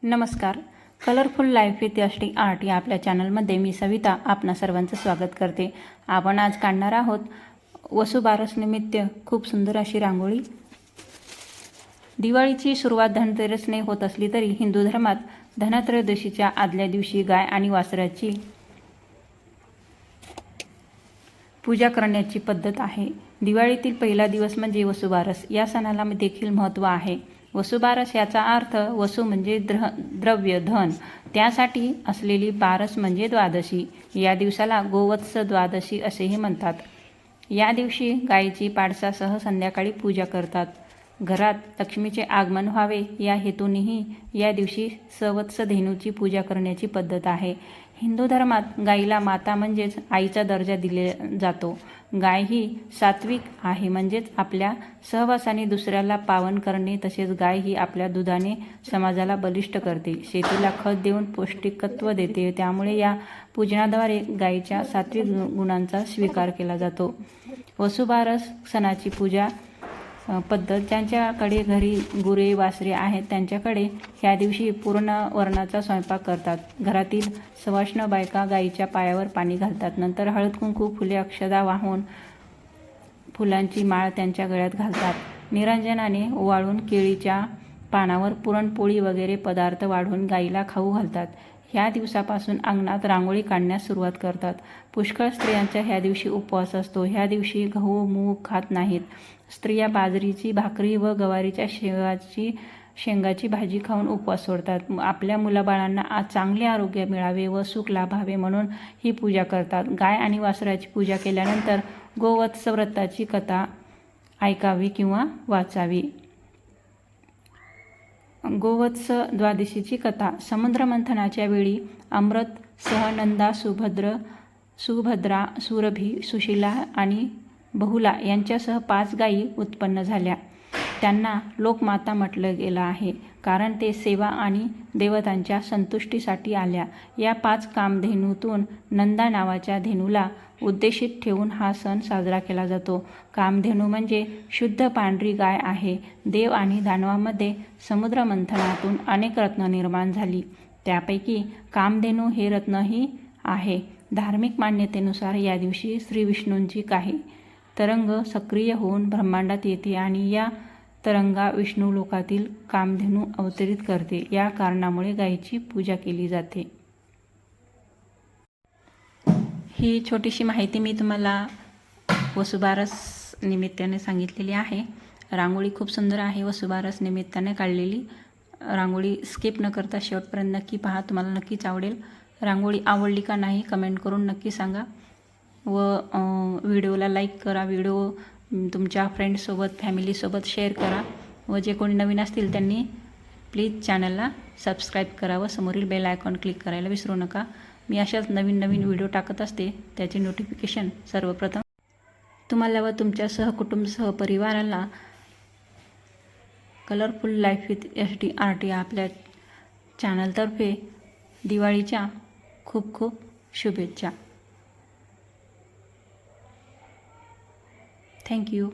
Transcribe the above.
नमस्कार. Colourful life with यष्टी art या आपल्या चॅनलमध्ये मी सविता आपणा सर्वांचं स्वागत करते. आपण आज काढणार आहोत वसुबारस निमित्त खूप सुंदर अशी रांगोळी. दिवाळीची सुरुवात धनतेरसने होत असली तरी हिंदू धर्मात धनत्रयोदशीच्या आदल्या दिवशी गाय आणि वासराची पूजा करण्याची पद्धत आहे. दिवाळीतील पहिला दिवस म्हणजे वसुबारस. या सणाला देखील महत्त्व आहे. वसुबारस याचा अर्थ वसु म्हणजे द्रव्य धन, त्यासाठी असलेली बारस म्हणजे द्वादशी. या दिवसाला गोवत्स द्वादशी असेही म्हणतात. या दिवशी गायीची पाडसासह संध्याकाळी पूजा करतात. घरात लक्ष्मीचे आगमन व्हावे या हेतूनेही या दिवशी सवत्स धेनूची पूजा करण्याची पद्धत आहे. हिंदू धर्मात गायीला माता म्हणजेच आईचा दर्जा दिला जातो. गाय ही सात्विक आहे, म्हणजेच आपल्या सहवासाने दुसऱ्याला पावन करणे, तसेच गाय ही आपल्या दुधाने समाजाला बलिष्ठ करते, शेतीला खत देऊन पौष्टिकत्व देते. त्यामुळे या पूजनाद्वारे गायीच्या सात्विक गुणांचा स्वीकार केला जातो. वसुबारस सणाची पूजा पद्धत. ज्यांच्याकडे घरी गुरे वासरे आहेत त्यांच्याकडे ह्या दिवशी पूर्ण वरणाचा स्वयंपाक करतात. घरातील सवाष्ण बायका गायीच्या पायावर पाणी घालतात. नंतर हळद कुंकू फुले अक्षदा वाहून फुलांची माळ त्यांच्या गळ्यात घालतात. निरंजनाने ओवाळून केळीच्या पानावर पुरणपोळी वगैरे पदार्थ वाढून गायीला खाऊ घालतात. ह्या दिवसापासून अंगणात रांगोळी काढण्यास सुरुवात करतात. पुष्कळ स्त्रियांचा ह्या दिवशी उपवास असतो. ह्या दिवशी गहू मूग खात नाहीत. स्त्रिया बाजरीची भाकरी व गवारीच्या शेंगाची भाजी खाऊन उपवास सोडतात. आपल्या मुलाबाळांना आज चांगले आरोग्य मिळावे व सुख लाभावे म्हणून ही पूजा करतात. गाय आणि वासराची पूजा केल्यानंतर गोवत्स व्रताची कथा ऐकावी किंवा वाचावी. गोवत्स द्वादशीची कथा. समुद्र मंथनाच्या वेळी अमृत सह नंदा, सुभद्रा, सुरभी, सुशीला आणि बहुला यांच्यासह 5 गायी उत्पन्न झाल्या. त्यांना लोकमाता म्हटलं गेलं आहे, कारण ते सेवा आणि देवतांच्या संतुष्टीसाठी आल्या. या 5 कामधेनूतून नंदा नावाच्या धेनूला उद्देशित ठेवून हा सण साजरा केला जातो. कामधेनू म्हणजे शुद्ध पांढरी गाय आहे. देव आणि दानवांमध्ये समुद्र मंथनातून अनेक रत्न निर्माण झाली. त्यापैकी कामधेनू हे रत्नही आहे. धार्मिक मान्यतेनुसार या दिवशी श्री विष्णूंची काही तरंग सक्रिय होऊन ब्रह्मांडात येते आणि या तरंगा विष्णू लोकातील कामधेनू अवतरित करते. या कारणामुळे गायीची पूजा केली जाते. ही छोटीशी माहिती मी तुम्हाला वसुबारस निमित्ताने सांगितलेली आहे. रांगोळी खूप सुंदर आहे. वसुबारस निमित्ताने काढलेली रांगोळी स्किप न करता शेवटपर्यंत नक्की पहा. तुम्हाला नक्कीच आवडेल. रांगोळी आवडली का नाही कमेंट करून नक्की सांगा व व्हिडिओला लाईक करा. व्हिडिओ तुमच्या फ्रेंड्ससोबत फॅमिलीसोबत शेअर करा व जे कोणी नवीन असतील त्यांनी प्लीज चॅनलला सबस्क्राईब करा व समोरील बेल आयकॉन क्लिक करायला विसरू नका. मी अशाच नवीन नवीन व्हिडिओ टाकत असते, त्याचे नोटिफिकेशन सर्वप्रथम तुम्हाला व तुमच्या सहकुटुंब सहपरिवाराला कलरफुल लाईफ विथ यष्टी आर्ट या आपल्या चॅनलतर्फे दिवाळीच्या खूप खूप शुभेच्छा. Thank you.